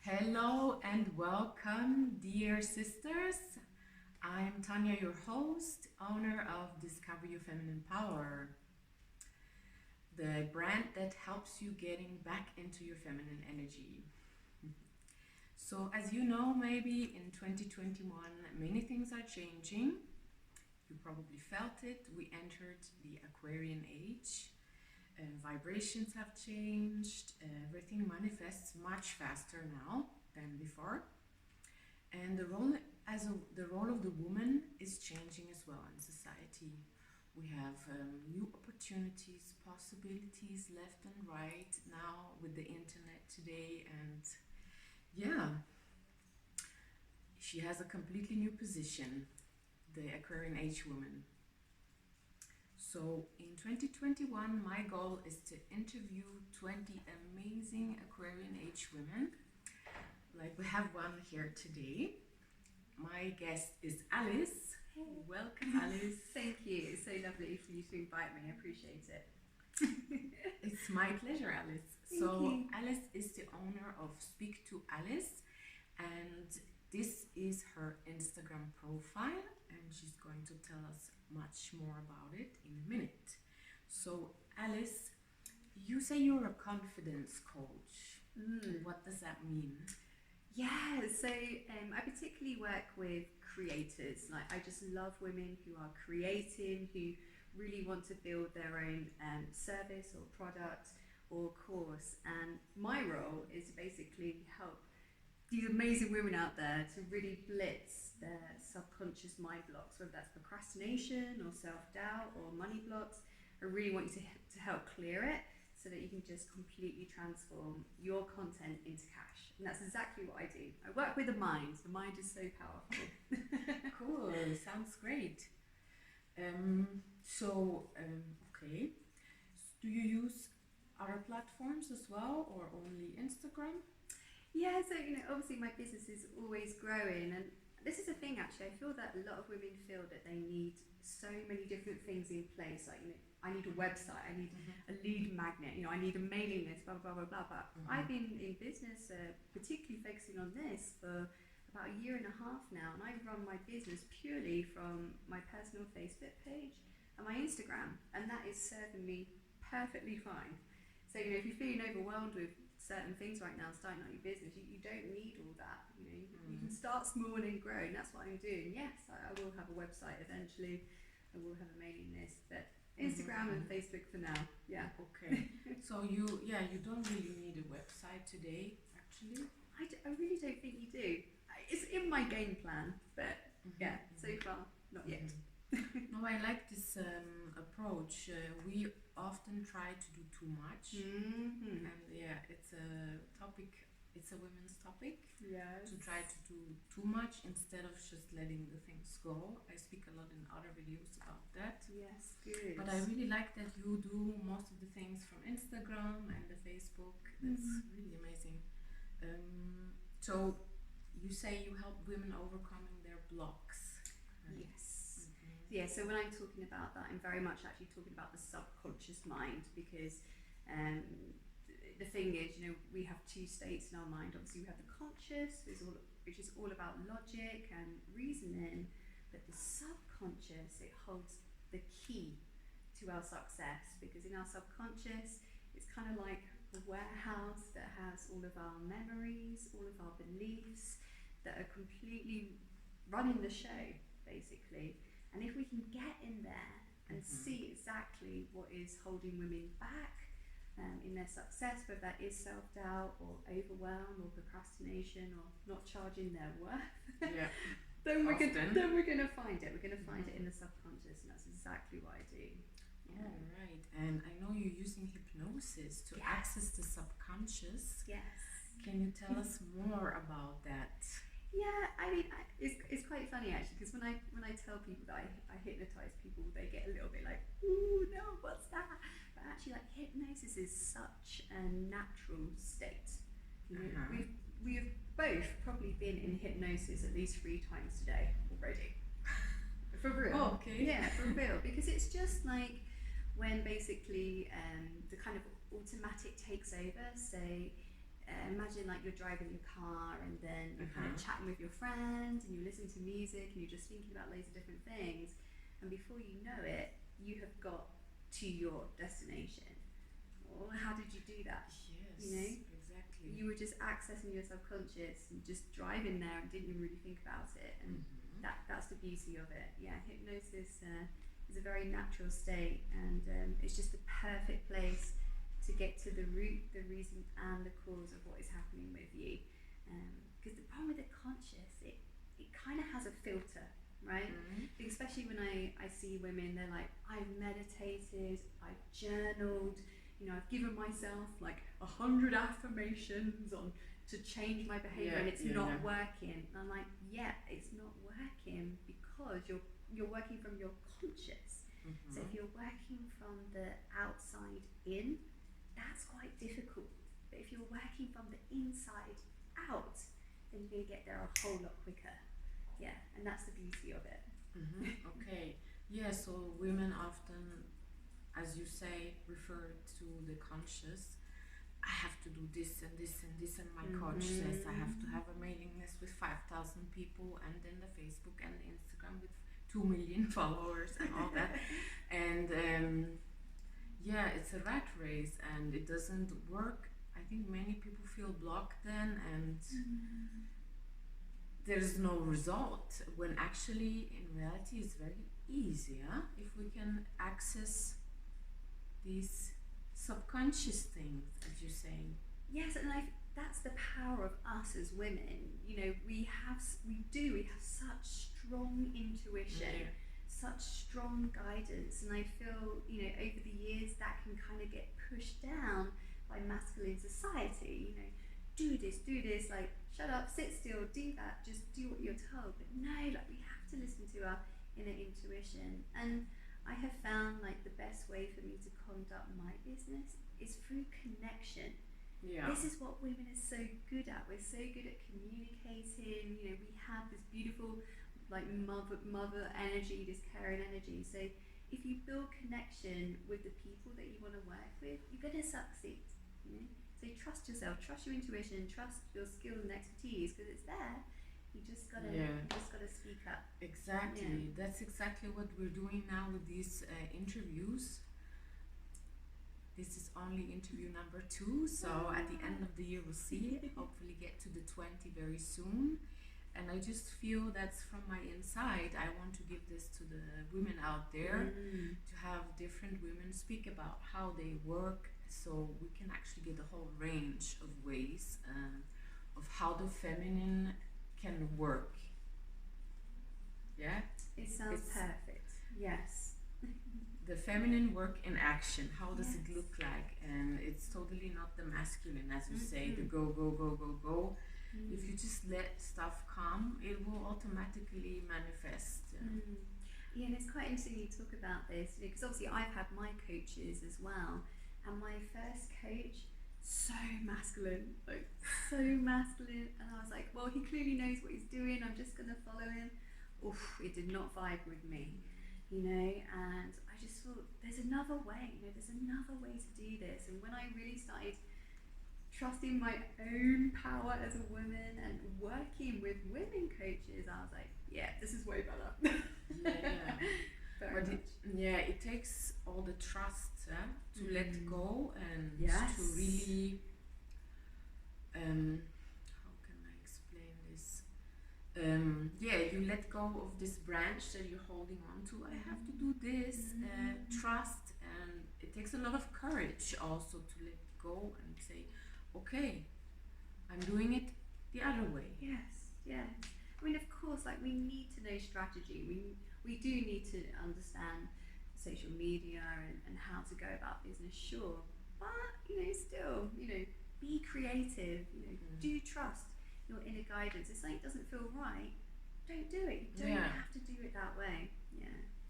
Hello and welcome, dear sisters. I'm Tanya, your host, owner of Discover Your Feminine Power, the brand that helps you getting back into your feminine energy. So, as you know, maybe in 2021, many things are changing. You probably felt it. We entered the Aquarian age. Vibrations have changed, everything manifests much faster now than before, and the role of the woman is changing as well in society. We have new opportunities, possibilities left and right now with the internet today, and yeah, she has a completely new position, the Aquarian age woman. So in 2021, my goal is to interview 20 amazing Aquarian age women. Like we have one here today. My guest is Alice. Hey. Welcome, Alice. Thank you. It's so lovely for you to invite me. I appreciate it. It's my pleasure, Alice. Thank So you. Alice is the owner of Speak to Alice, and this is her Instagram profile, and she's going to tell us much more about it in a minute. So Alice, you say you're a confidence coach. What does that mean? Yeah, so I particularly work with creators. Like, I just love women who are creating, who really want to build their own service or product or course. And my role is to basically help these amazing women out there to really blitz their subconscious mind blocks, whether that's procrastination or self-doubt or money blocks. I really want you to help clear it so that you can just completely transform your content into cash. And that's exactly what I do. I work with the mind. The mind is so powerful. Cool, sounds great. Okay. Do you use other platforms as well, or only Instagram? Yeah, so obviously my business is always growing, and this is the thing actually. I feel that a lot of women feel that they need so many different things in place. Like, I need a website, I need a lead magnet, I need a mailing list, blah blah blah blah blah. I've been in business, particularly focusing on this for about a year and a half now, and I run my business purely from my personal Facebook page and my Instagram, and that is serving me perfectly fine. So if you're feeling overwhelmed with certain things right now, starting out your business, you don't need all that. You can start small and then grow, and that's what I'm doing. Yes, I will have a website eventually. I will have a mailing list, but Instagram and Facebook for now. Yeah. Okay. So you don't really need a website today, actually. I really don't think you do. It's in my game plan, but yeah, so far not yet. No, I like this approach. We often try to do too much, and yeah, it's a topic. It's a women's topic. Yes. To try to do too much instead of just letting the things go. I speak a lot in other videos about that. Yes, good. But I really like that you do most of the things from Instagram and the Facebook. That's really amazing. So you say you help women overcoming their blocks. Right? Yes. Yeah, so when I'm talking about that, I'm very much actually talking about the subconscious mind, because the thing is, we have two states in our mind. Obviously, we have the conscious, which is all about logic and reasoning, but the subconscious, it holds the key to our success, because in our subconscious, it's kind of like a warehouse that has all of our memories, all of our beliefs that are completely running the show, basically. And if we can get in there and see exactly what is holding women back in their success, whether that is self-doubt or overwhelm or procrastination or not charging their worth, Yeah. then we're going to find it. We're going to find it in the subconscious, and that's exactly what I do. Yeah. All right. And I know you're using hypnosis to access the subconscious. Yes. Can you tell us more about that? Yeah, I mean, it's quite funny actually, because when I tell people that I hypnotize people, they get a little bit like, ooh, no, what's that? But actually, like, hypnosis is such a natural state. We have both probably been in hypnosis at least 3 times today already. For real. Oh, okay. Yeah, for real, because it's just like when basically the kind of automatic takes over. Say imagine like you're driving your car and then you're kind of chatting with your friends and you listen to music and you're just thinking about loads of different things, and before you know it, you have got to your destination. Well, how did you do that? Yes, You know, exactly. you were just accessing your subconscious and just driving there and didn't even really think about it, and that's the beauty of it. Yeah, hypnosis is a very natural state, and it's just the perfect place to get to the root, the reason and the cause of what is happening with you. Because the problem with the conscious, it kind of has a filter, right? Especially when I see women, they're like, I've meditated, I've journaled, you know, I've given myself like 100 affirmations on to change my behavior, and it's not working. And I'm like, yeah, it's not working because you're working from your conscious. So if you're working from the outside in, that's quite difficult. But if you're working from the inside out, then you're going to get there a whole lot quicker. Yeah, and that's the beauty of it. Okay. Yeah, so women often, as you say, refer to the conscious. I have to do this and this and this, and my coach says I have to have a mailing list with 5,000 people, and then the Facebook and the Instagram with 2 million followers and all that. And yeah, it's a rat race and it doesn't work. I think many people feel blocked then, and there's no result, when actually in reality it's very easy, if we can access these subconscious things, as you say. Yes, and that's the power of us as women. You know, we have such strong intuition, such strong guidance, and I feel, you know, over the years that can kind of get pushed down by masculine society. You know, do this, like shut up, sit still, do that, just do what you're told. But no, like we have to listen to our inner intuition. And I have found like the best way for me to conduct my business is through connection. Yeah. This is what women are so good at. We're so good at communicating. You know, we have this beautiful like mother energy, this caring energy. So if you build connection with the people that you want to work with, you're going to succeed. You know? So trust yourself, trust your intuition, trust your skills and expertise, because it's there. You just gotta speak up. Exactly. That's exactly what we're doing now with these interviews. This is only interview number 2, so at the end of the year we'll see. Hopefully get to the 20 very soon. And I just feel that's from my inside. I want to give this to the women out there, to have different women speak about how they work, so we can actually get a whole range of ways of how the feminine can work. Yeah? It sounds perfect. Yes. The feminine work in action. How does it look like? And it's totally not the masculine, as you say, the go, go, go, go, go. If you just let stuff come, it will automatically manifest. Yeah, and it's quite interesting you talk about this, because obviously I've had my coaches as well, and my first coach, so masculine, and I was like, well, he clearly knows what he's doing, I'm just going to follow him. Oof, it did not vibe with me, you know, and I just thought, there's another way, you know, there's another way to do this. And when I really started trusting my own power as a woman and working with women coaches, I was like, yeah, this is way better. It takes all the trust to let go and to really how can I explain this? You let go of this branch that you're holding on to. I have to do this, trust, and it takes a lot of courage also to let go and say, okay, I'm doing it the other way. Yes. I mean, of course, like we need to know strategy. We do need to understand social media and how to go about business, sure. But, you know, still, you know, be creative, you know, do trust your inner guidance. If something doesn't feel right, don't do it. You don't have to do it that way. Yeah.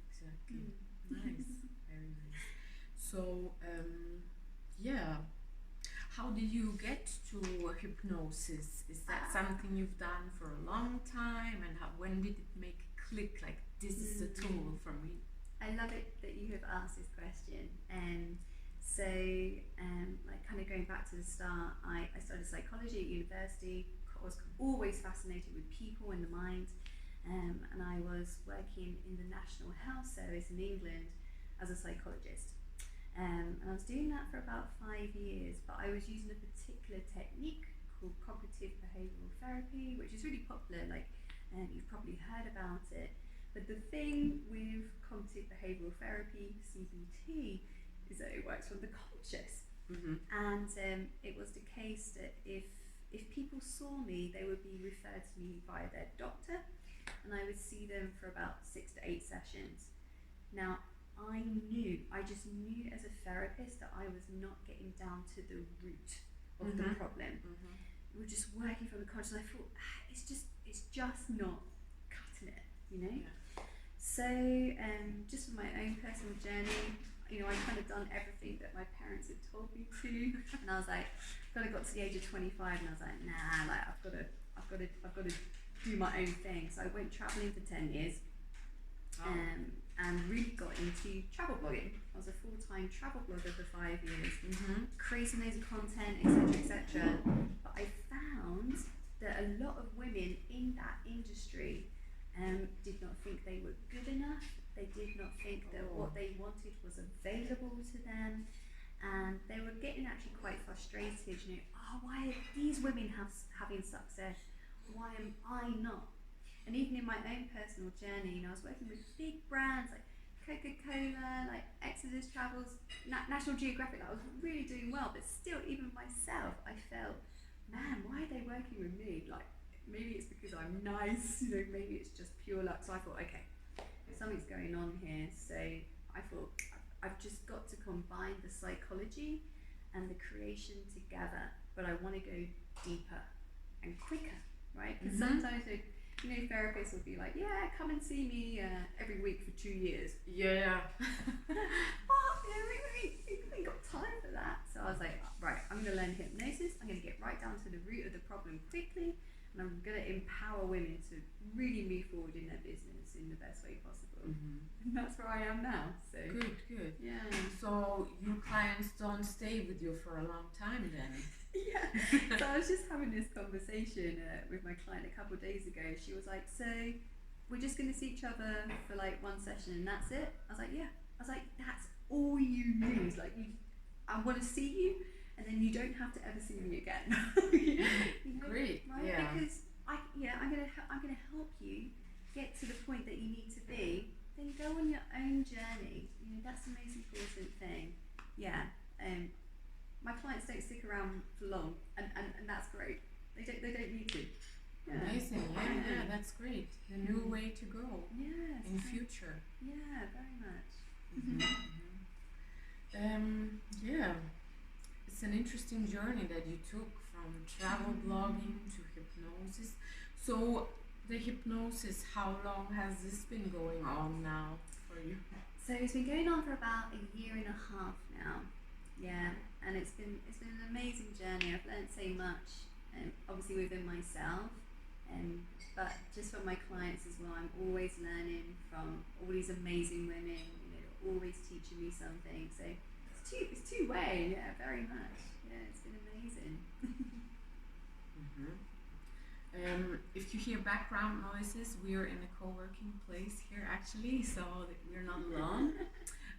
Exactly. Nice. Very nice. So, how did you get to hypnosis? Is that something you've done for a long time? And when did it make a click, like this is the tool for me? I love it that you have asked this question. So, like kind of going back to the start, I studied psychology at university. I was always fascinated with people and the mind, and I was working in the National Health Service in England as a psychologist. And I was doing that for about 5 years, but I was using a particular technique called cognitive behavioural therapy, which is really popular, like you've probably heard about it. But the thing with cognitive behavioural therapy, CBT, is that it works from the conscious. And it was the case that if people saw me, they would be referred to me via their doctor, and I would see them for about 6 to 8 sessions. Now, I just knew as a therapist that I was not getting down to the root of the problem. We were just working from the conscious, and I thought, it's just not cutting it, you know? Yeah. So, just for my own personal journey, you know, I kind of done everything that my parents had told me to, and I was like, kind of got to the age of 25, and I was like, nah, like I've got to do my own thing. So I went traveling for 10 years. And really got into travel blogging. I was a full-time travel blogger for 5 years, creating loads of content, etc. But I found that a lot of women in that industry did not think they were good enough. They did not think that what they wanted was available to them, and they were getting actually quite frustrated. You know, why are these women having success? Why am I not? And even in my own personal journey, you know, I was working with big brands like Coca-Cola, like Exodus Travels, National Geographic. I was really doing well, but still, even myself, I felt, man, why are they working with me? Like, maybe it's because I'm nice, you know, maybe it's just pure luck. So I thought, okay, something's going on here. So I thought, I've just got to combine the psychology and the creation together, but I want to go deeper and quicker, right? Because sometimes you know, therapists will be like, yeah, come and see me every week for 2 years. Yeah. What? You know, we ain't got time for that. So I was like, right, I'm going to learn hypnosis. I'm going to get right down to the root of the problem quickly, and I'm going to empower women to really move forward in their business in the best way possible. And that's where I am now. So Good. yeah. So your clients don't stay with you for a long time then? Yeah. So I was just having this conversation with my client a couple of days ago. She was like, so we're just going to see each other for like 1 session and that's it? I was like, yeah. I was like, that's all you need. Like, I want to see you, and then you don't have to ever see me again. You know, Great. right? Yeah. Because I'm gonna help you get to the point that you need to be. Then go on your own journey. You know, that's the most important thing. Yeah. My clients don't stick around for long, and that's great. They don't need to. Yeah. Amazing. Yeah, that's great. A new way to go. Yes. In future. Yeah, very much. Yeah, it's an interesting journey that you took from travel blogging to hypnosis. So the hypnosis, how long has this been going on now for you? So it's been going on for about 1.5 years now. Yeah, and it's been an amazing journey. I've learned so much, obviously within myself, but just from my clients as well. I'm always learning from all these amazing women. You know, they're always teaching me something. So it's two-way. Yeah, very much. Yeah, it's been amazing. If you hear background noises, we are in a co-working place here actually, so that we're not alone.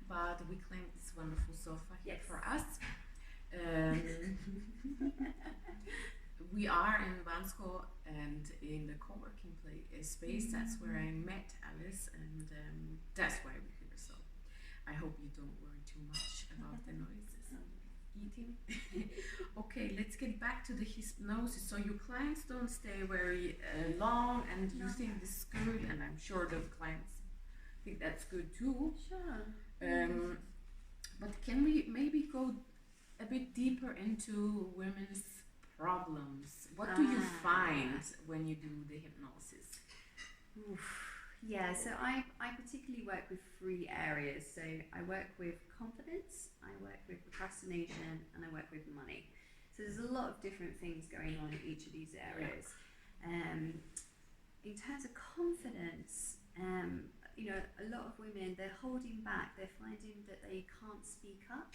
But we claimed this wonderful sofa here for us. We are in Bansko and in the co-working space. That's where I met Alice, and that's why we're here. So I hope you don't worry too much about the noises and eating. Okay, let's get back to the hypnosis. So your clients don't stay very long, and you think this is good, and I'm sure the clients think that's good too. Sure. But can we maybe go a bit deeper into women's problems? What do you find when you do the hypnosis? Yeah, so I particularly work with 3 areas. So I work with confidence, I work with procrastination, and I work with money. So there's a lot of different things going on in each of these areas. In terms of confidence, you know, a lot of women, they're holding back. They're finding that they can't speak up.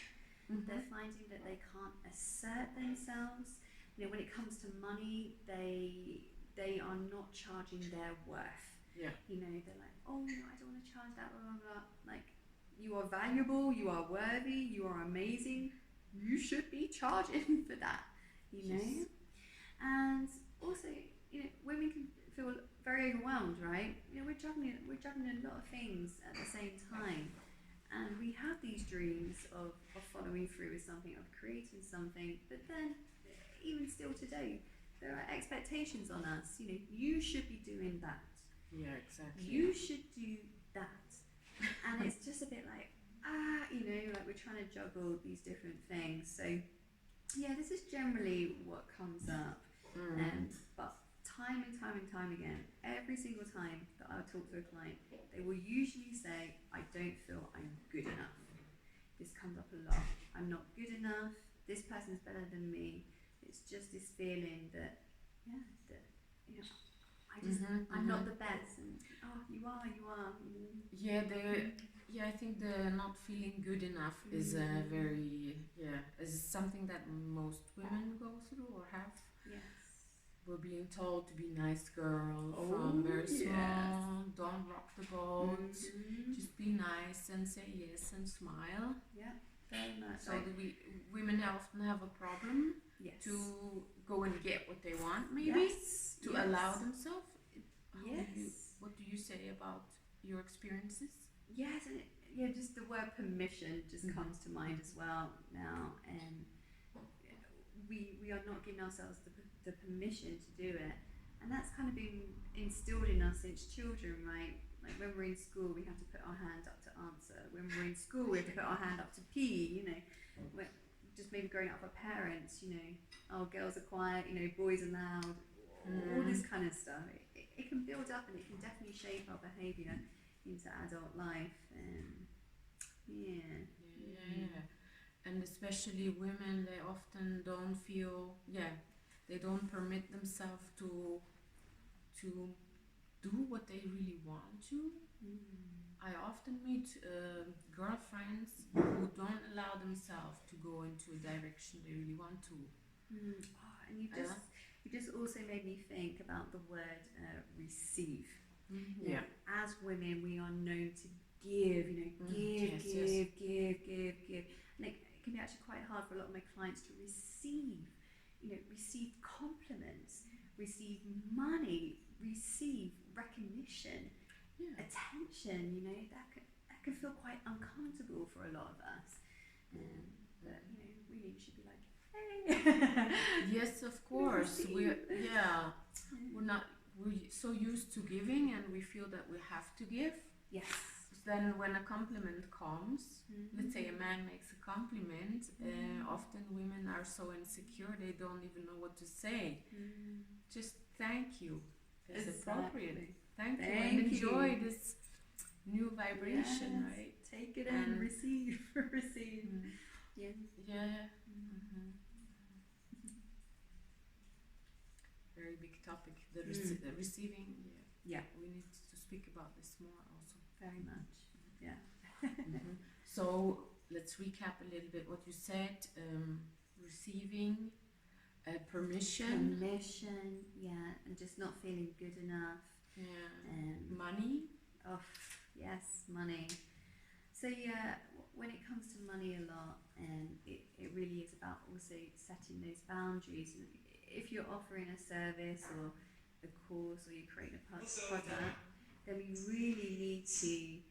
They're finding that they can't assert themselves. You know, when it comes to money, they are not charging their worth. Yeah. You know, they're like, oh no, I don't want to charge that, blah blah blah. Like, you are valuable, you are worthy, you are amazing. You should be charging for that. You know, Yes. and also, you know, women can feel very overwhelmed, right? You know, we're juggling a lot of things at the same time, and we have these dreams of following through with something, of creating something, but then even still today, there are expectations on us. You know, you should be doing that. Yeah, exactly. You should do that. And it's just a bit like, you know, like we're trying to juggle these different things. So, yeah, this is generally what comes up. But time and time again, every single time that I talk to a client, they will usually say, I don't feel I'm good enough. This comes up a lot. I'm not good enough. This person's better than me. It's just this feeling that, you know, I'm not the best. And you are. Yeah, I think the not feeling good enough is a very is something that most women go through or have. Yes. We're being told to be nice girl from very small. Don't rock the boat. Just be nice and say yes and smile. Yeah, very much. So women often have a problem to go and get what they want, maybe to allow themselves. What do you say about your experiences? Yes, and just the word permission just comes to mind as well now, and we are not giving ourselves the permission to do it, and that's kind of been instilled in us since children, right? Like when we're in school, we have to put our hand up to answer. When we're in school, we have to put our hand up to pee. You know, we're just maybe growing up with parents. You know, oh, girls are quiet. You know, boys are loud. All this kind of stuff. It can build up, and it can definitely shape our behaviour into adult life. And especially women, they often don't feel they don't permit themselves to do what they really want to. I often meet girlfriends who don't allow themselves to go into a direction they really want to. And you just also made me think about the word receive. You know, as women, we are known to give. You know, give. And it can be actually quite hard for a lot of my clients to receive. You know, receive compliments, receive money, receive recognition, attention. You know, that can feel quite uncomfortable for a lot of us. But you know, really, you should be like, hey. Yes, of course. We're so used to giving, and we feel that we have to give. Yes. Then when a compliment comes, let's say a man makes a compliment, often women are so insecure they don't even know what to say. Just thank you is appropriate. Thank you and enjoy this new vibration, right? Take it and receive. Very big topic, the receiving. We need to speak about this more also. Very much. So let's recap a little bit what you said. Receiving permission, and just not feeling good enough. Money. Oh, yes, money. So when it comes to money a lot, it really is about also setting those boundaries. If you're offering a service or a course, or you're creating a product, then we really need to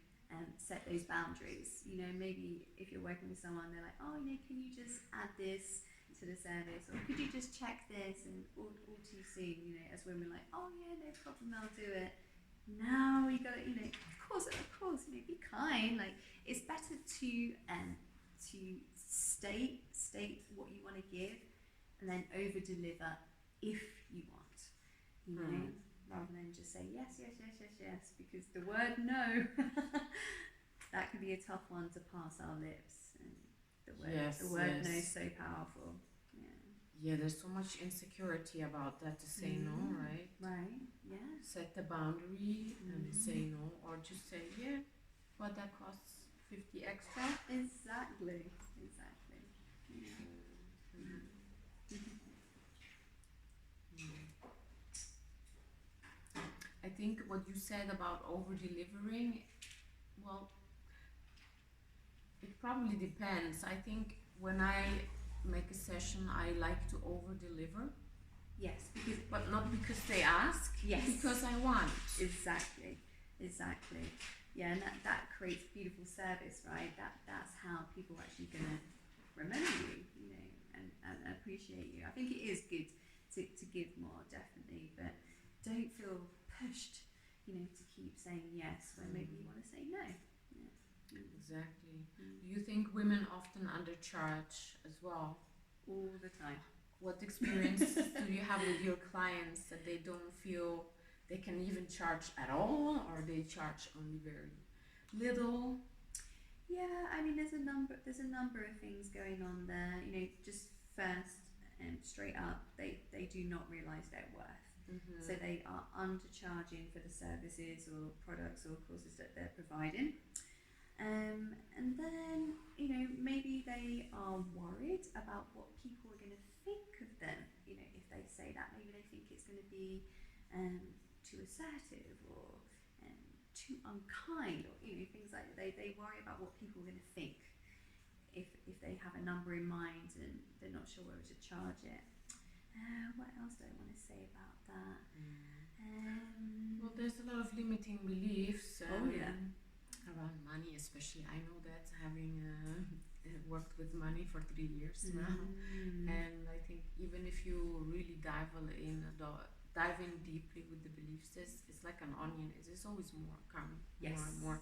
set those boundaries. You know, maybe if you're working with someone, they're like, oh, you know, can you just add this to the service, or could you just check this? And all too soon, you know, as women, like, oh yeah, no problem, I'll do it. Now we got to, you know, of course, you know, be kind. Like, it's better to state what you want to give, and then over deliver if you want. You know. Rather than just say yes, because the word no, that can be a tough one to pass our lips. And the word no is so powerful. Yeah, there's so much insecurity about that, to say no, right? Right, yeah. Set the boundary and say no, or just say, but that costs 50 extra. Exactly. I think what you said about over delivering, well, it probably depends. I think when I make a session, I like to over deliver, Yes, because but not because they ask, yes, because I want. exactly. Yeah, and that creates beautiful service, right? That's how people are actually gonna remember you, and appreciate you. I think it is good to give more, definitely, but don't feel pushed, to keep saying yes when maybe you want to say no. Yeah. Exactly. Do you think women often undercharge as well? All the time. What experience do you have with your clients that they don't feel they can even charge at all, or they charge only very little? Yeah, I mean, there's a number of things going on there. Just first and straight up, they do not realise their worth. Mm-hmm. So they are undercharging for the services or products or courses that they're providing. And then, maybe they are worried about what people are going to think of them. If they say that, maybe they think it's going to be too assertive or too unkind, or things like that. They worry about what people are going to think if they have a number in mind and they're not sure whether to charge it. What else do I want to say about that? Well, there's a lot of limiting beliefs around money, especially. I know that, having worked with money for 3 years now, and I think even if you really dive in deeply with the beliefs, it's like an onion. There's always more coming, yes, more and more.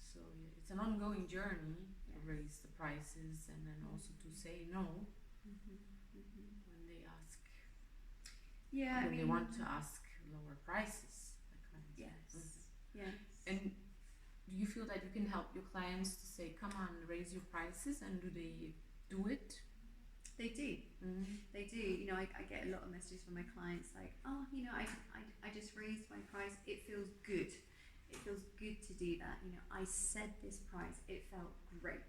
So it's an ongoing journey to raise the prices, and then also to say no when they ask. Yeah, when they want to ask lower prices. Yes. Yes. And do you feel that you can help your clients to say, come on, raise your prices, and do they do it? They do. They do. I get a lot of messages from my clients like, oh, I just raised my price. It feels good. It feels good to do that. I said this price. It felt great.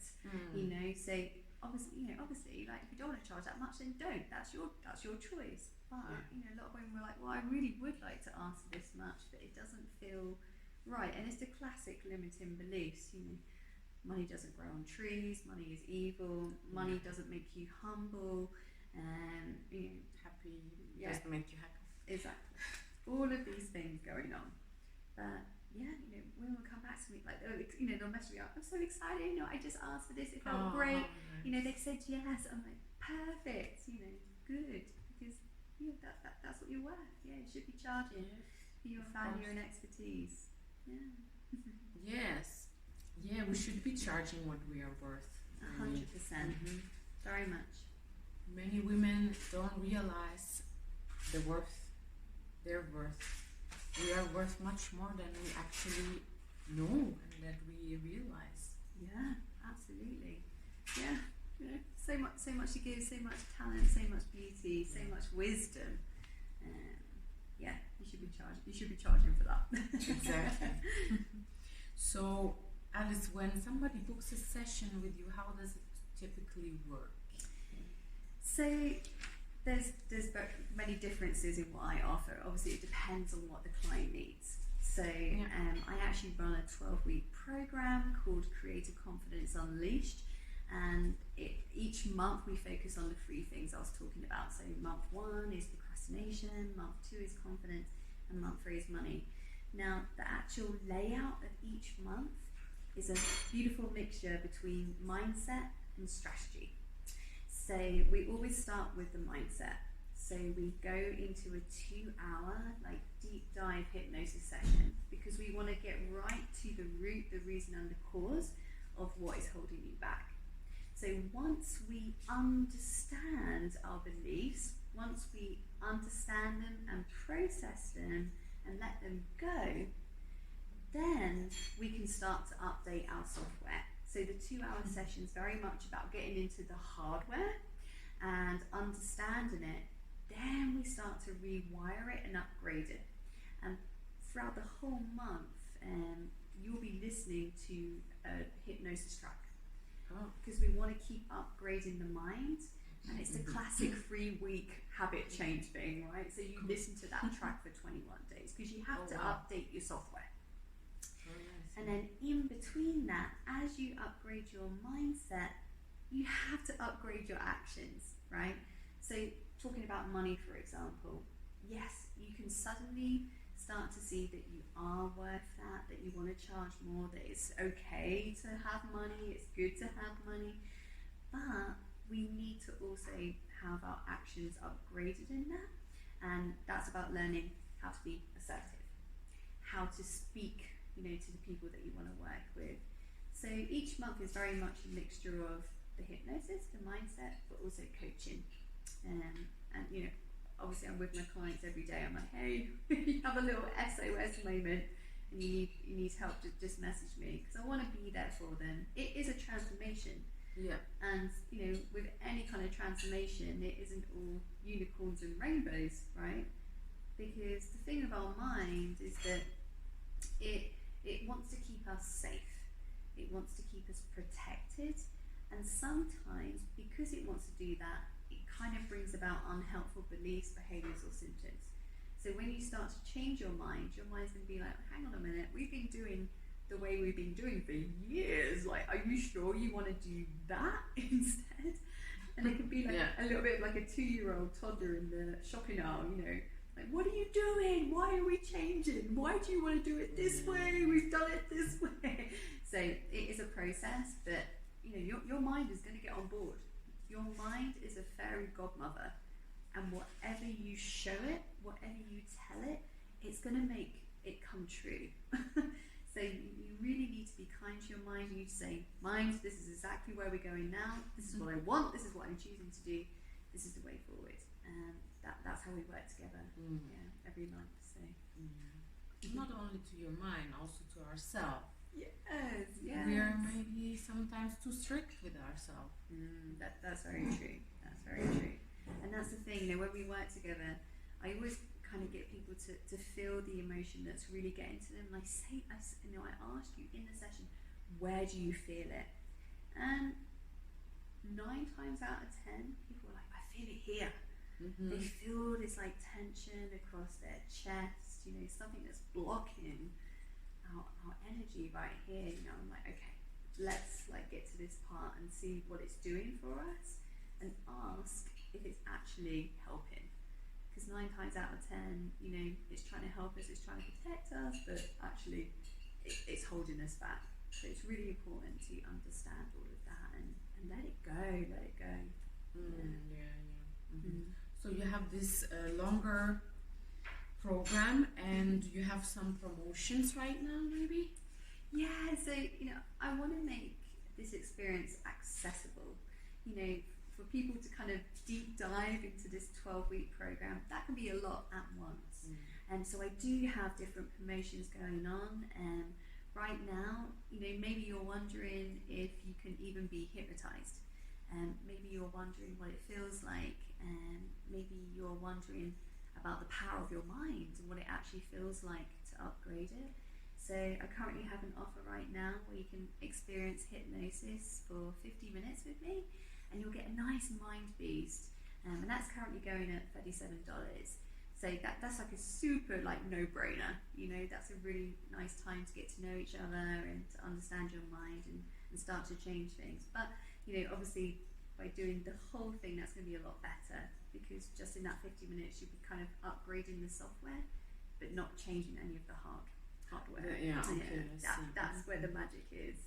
So obviously, like, if you don't want to charge that much, then don't. That's your choice. But a lot of women were like, well, I really would like to ask for this much, but it doesn't feel right. And it's the classic limiting beliefs. Money doesn't grow on trees. Money is evil. Money doesn't make you humble. Happy doesn't make you happy. Exactly. All of these things going on. But women will come back to me like, they'll message me up. I'm so excited. I just asked for this. It felt great. Nice. They said yes. I'm like, perfect. Good, because that's what you're worth. Yeah, you should be charging for your value and expertise. Yeah. Yes. Yeah, we should be charging what we are worth. 100%. Very much. Many women don't realize their worth. We are worth much more than we actually know and that we realize. Yeah, absolutely. Yeah. So much to give, so much talent, so much beauty, so much wisdom. You should be charging for that. Exactly. So, Alice, when somebody books a session with you, how does it typically work? So there's many differences in what I offer. Obviously, it depends on what the client needs. So I actually run a 12-week program called Creative Confidence Unleashed, and each month we focus on the 3 things I was talking about. So month 1 is procrastination, month 2 is confidence, and month 3 is money. Now, the actual layout of each month is a beautiful mixture between mindset and strategy. So we always start with the mindset. So we go into a 2-hour deep dive hypnosis session because we want to get right to the root, the reason and the cause of what is holding you back. So once we understand our beliefs, once we understand them and process them and let them go, then we can start to update our software. So the 2-hour session is very much about getting into the hardware and understanding it. Then we start to rewire it and upgrade it. And throughout the whole month, you'll be listening to a hypnosis track. Oh. because we want to keep upgrading the mind. And it's the classic 3-week habit change thing, right? So you listen to that track for 21 days because you have to update your software. And then in between that, as you upgrade your mindset, you have to upgrade your actions, right? So talking about money, for example, yes, you can suddenly start to see that you are worth that you want to charge more, that it's okay to have money, it's good to have money, but we need to also have our actions upgraded in that. And that's about learning how to be assertive, how to speak, to the people that you want to work with. So each month is very much a mixture of the hypnosis, the mindset, but also coaching. And obviously I'm with my clients every day. I'm like, hey, you have a little SOS moment and you need help, just message me, because I want to be there for them. It is a transformation. Yeah. And with any kind of transformation, it isn't all unicorns and rainbows, right? Because the thing of our mind is that it wants to keep us safe. It wants to keep us protected. And sometimes, because it wants to do that, it kind of brings about unhelpful beliefs, behaviors, or symptoms. So when you start to change your mind's going to be like, hang on a minute, we've been doing the way we've been doing for years. Like, are you sure you want to do that instead? And it could be like a little bit like a 2-year-old toddler in the shopping aisle, like, what are you doing? Why are we changing? Why do you want to do it this way? We've done it this way. So it is a process, but your mind is going to get on board. Your mind is a fairy godmother, and whatever you show it, whatever you tell it, it's going to make it come true. So you really need to be kind to your mind. You need to say, mind, this is exactly where we're going now. This is what I want. This is what I'm choosing to do. This is the way forward. And that's how we work together every month. So Not only to your mind, also to ourselves. Yes. We are maybe sometimes too strict with ourselves. That's very true. That's very true. And that's the thing, when we work together, I always kind of get people to feel the emotion that's really getting to them. And I ask you in the session, where do you feel it? And 9 times out of 10, people are like, I feel it here. Mm-hmm. They feel this like tension across their chest, something that's blocking our energy right here. I'm like, okay, let's get to this part and see what it's doing for us and ask if it's actually helping. Because 9 times out of 10, it's trying to help us, it's trying to protect us, but actually it's holding us back. So it's really important to understand all of that and let it go. So you have this longer program, and you have some promotions right now, maybe? Yeah, so I want to make this experience accessible, for people to kind of deep dive into this 12-week program. That can be a lot at once. And so I do have different promotions going on, and right now, maybe you're wondering if you can even be hypnotized, and maybe you're wondering what it feels like, and maybe you're wondering about the power of your mind and what it actually feels like to upgrade it. So I currently have an offer right now where you can experience hypnosis for 50 minutes with me, and you'll get a nice mind boost, and that's currently going at $37. So that's like a super no-brainer. That's a really nice time to get to know each other and to understand your mind and start to change things. But obviously by doing the whole thing, that's going to be a lot better, because just in that 50 minutes you'll be kind of upgrading the software but not changing any of the hardware. That's where the magic is.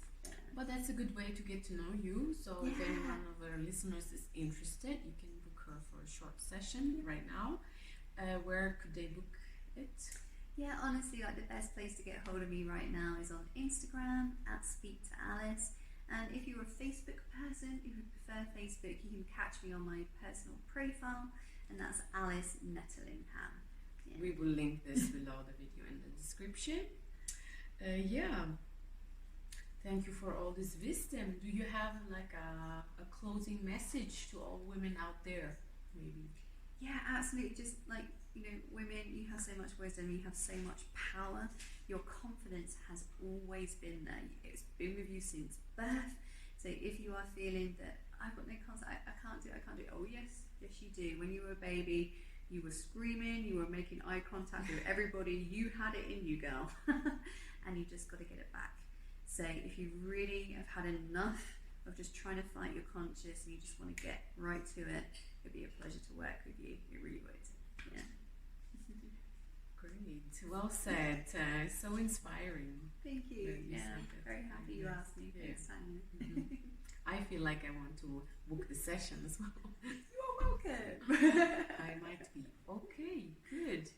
But that's a good way to get to know you. So if any one of our listeners is interested, you can book her for a short session right now. Where could they book it? Yeah, honestly, the best place to get hold of me right now is on Instagram at Speak to Alice. And if you're a Facebook person, if you prefer Facebook, you can catch me on my personal profile, and that's Alice Nettelingham. Yeah. We will link this below the video in the description. Thank you for all this wisdom. Do you have a closing message to all women out there, maybe? Yeah, absolutely. Just women, you have so much wisdom, you have so much power. Your confidence has always been there. It's been with you since birth. So if you are feeling that I've got no contact, I can't do it. Oh yes, yes you do. When you were a baby, you were screaming, you were making eye contact with everybody. You had it in you, girl, and you just got to get it back. So if you really have had enough of just trying to fight your conscious and you just want to get right to it, it'd be a pleasure to work with you. It really would. Yeah. Great. Well said. So inspiring. Thank you. Yeah, very happy you asked me. Thanks, Tanya. Mm-hmm. I feel like I want to book the session as well. You are welcome. I might be. Okay, good.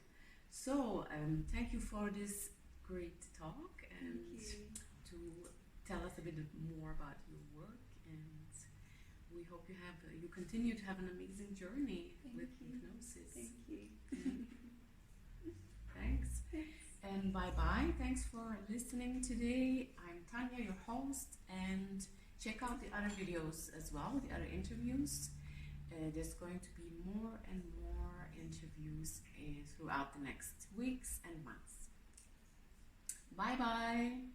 So, thank you for this great talk and to tell us a bit more about your work. And we hope you continue to have an amazing journey with hypnosis. Thank you. Thanks. And bye-bye. Thanks for listening today. I'm Tanya, your host, and check out the other videos as well, the other interviews. There's going to be more and more interviews throughout the next weeks and months. Bye-bye.